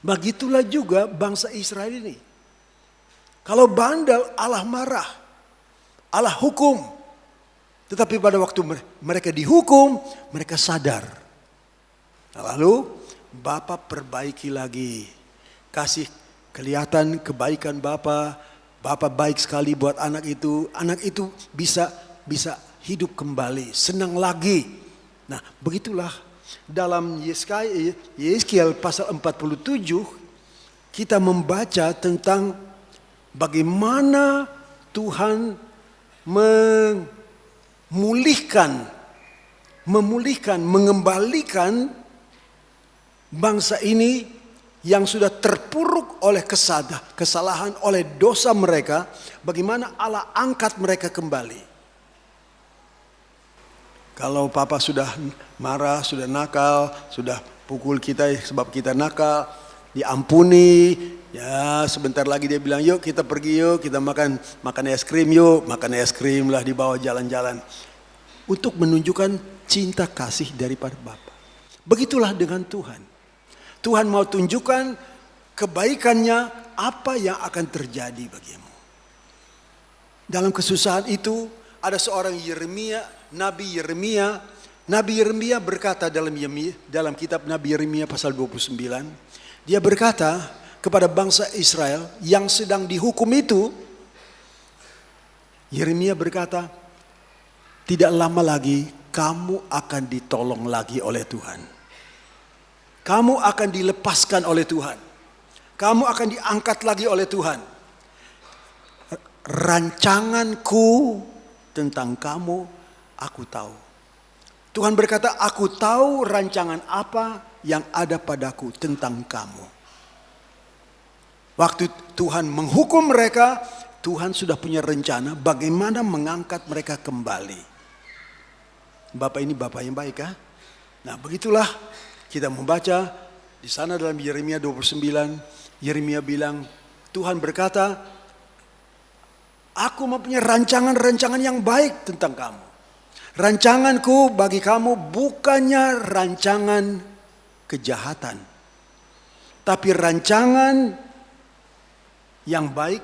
Begitulah juga bangsa Israel ini. Kalau bandel, Allah marah. Allah hukum. Tetapi pada waktu mereka dihukum, mereka sadar. Lalu Bapa perbaiki lagi. Kasih kelihatan kebaikan Bapa. Bapa baik sekali buat anak itu. Anak itu bisa hidup kembali, senang lagi. Nah, begitulah dalam Yeskiel pasal 47 kita membaca tentang bagaimana Tuhan mengembalikan bangsa ini yang sudah terpuruk oleh kesalahan, oleh dosa mereka. Bagaimana Allah angkat mereka kembali. Kalau Papa sudah marah, sudah nakal, sudah pukul kita sebab kita nakal, diampuni. Ya, sebentar lagi dia bilang, yuk kita pergi yuk, kita makan es krim yuk. Makan es krim lah di bawah jalan-jalan. Untuk menunjukkan cinta kasih daripada Bapa. Begitulah dengan Tuhan. Tuhan mau tunjukkan kebaikannya, apa yang akan terjadi bagimu. Dalam kesusahan itu ada seorang Nabi Yeremia berkata dalam kitab Nabi Yeremia pasal 29. Dia berkata kepada bangsa Israel yang sedang dihukum itu. Yeremia berkata, tidak lama lagi kamu akan ditolong lagi oleh Tuhan. Kamu akan dilepaskan oleh Tuhan. Kamu akan diangkat lagi oleh Tuhan. Rancanganku tentang kamu, aku tahu. Tuhan berkata, aku tahu rancangan apa yang ada padaku tentang kamu. Waktu Tuhan menghukum mereka, Tuhan sudah punya rencana bagaimana mengangkat mereka kembali. Bapak ini Bapak yang baik, ha? Nah, begitulah kita membaca di sana dalam Yeremia 29. Yeremia bilang, Tuhan berkata, aku mempunyai rancangan-rancangan yang baik tentang kamu. Rancanganku bagi kamu bukannya rancangan kejahatan, tapi rancangan yang baik,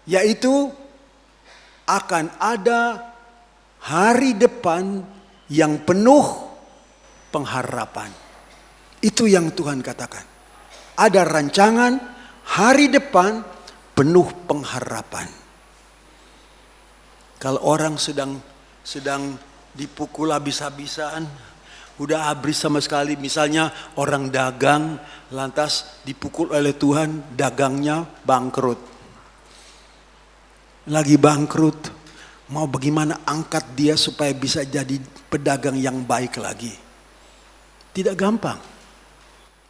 yaitu akan ada hari depan yang penuh pengharapan. Itu yang Tuhan katakan. Ada rancangan hari depan penuh pengharapan. Kalau orang sedang dipukul habis-habisan, udah habis sama sekali. Misalnya orang dagang lantas dipukul oleh Tuhan, dagangnya bangkrut. Lagi bangkrut, mau bagaimana angkat dia supaya bisa jadi pedagang yang baik lagi. Tidak gampang.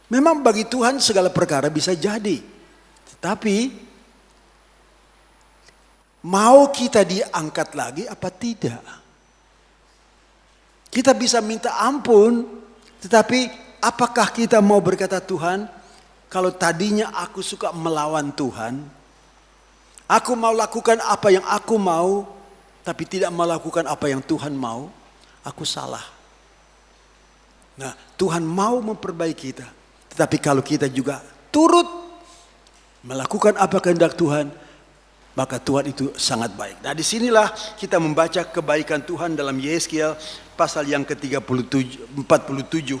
Memang bagi Tuhan segala perkara bisa jadi. Tetapi mau kita diangkat lagi apa tidak? Kita bisa minta ampun, tetapi apakah kita mau berkata, Tuhan, kalau tadinya aku suka melawan Tuhan, aku mau lakukan apa yang aku mau, tapi tidak melakukan apa yang Tuhan mau, aku salah. Nah, Tuhan mau memperbaiki kita. Tetapi kalau kita juga turut melakukan apa kehendak Tuhan, maka Tuhan itu sangat baik. Nah, disinilah kita membaca kebaikan Tuhan dalam Yeskiel pasal yang ke-47.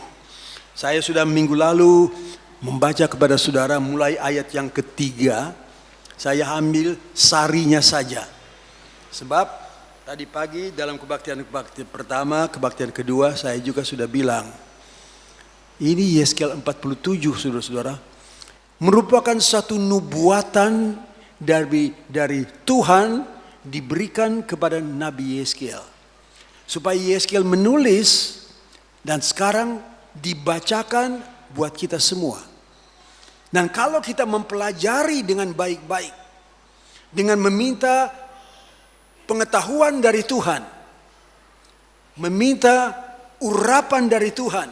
Saya sudah minggu lalu membaca kepada saudara mulai ayat yang ketiga. Saya ambil sarinya saja. Sebab tadi pagi dalam kebaktian pertama, kebaktian kedua, saya juga sudah bilang, ini Yeskiel 47 saudara-saudara, merupakan satu nubuatan dari Tuhan diberikan kepada Nabi Yeskiel. Supaya Yeskiel menulis dan sekarang dibacakan buat kita semua. Dan kalau kita mempelajari dengan baik-baik, dengan meminta pengetahuan dari Tuhan, meminta urapan dari Tuhan,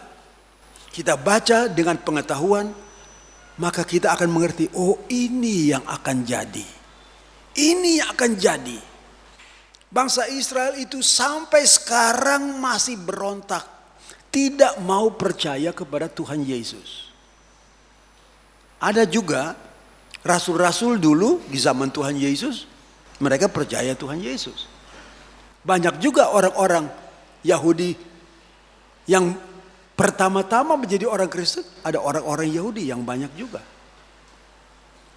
kita baca dengan pengetahuan, maka kita akan mengerti, oh ini yang akan jadi. Ini yang akan jadi. Bangsa Israel itu sampai sekarang masih berontak. Tidak mau percaya kepada Tuhan Yesus. Ada juga rasul-rasul dulu di zaman Tuhan Yesus, mereka percaya Tuhan Yesus. Banyak juga orang-orang Yahudi yang pertama-tama menjadi orang Kristen, ada orang-orang Yahudi yang banyak juga.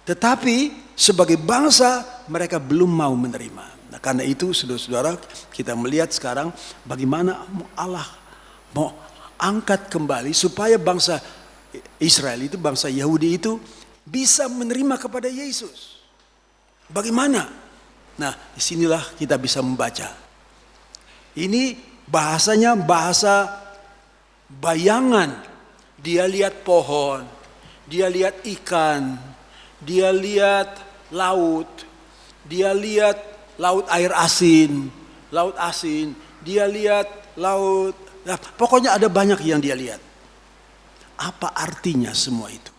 Tetapi sebagai bangsa mereka belum mau menerima. Nah, karena itu saudara-saudara, kita melihat sekarang bagaimana Allah mau angkat kembali supaya bangsa Israel itu, bangsa Yahudi itu bisa menerima kepada Yesus. Bagaimana? Nah, disinilah kita bisa membaca. Ini bahasanya bahasa bayangan. Dia lihat pohon, dia lihat ikan, dia lihat laut, dia lihat laut air asin, laut asin, dia lihat laut, nah, pokoknya ada banyak yang dia lihat. Apa artinya semua itu?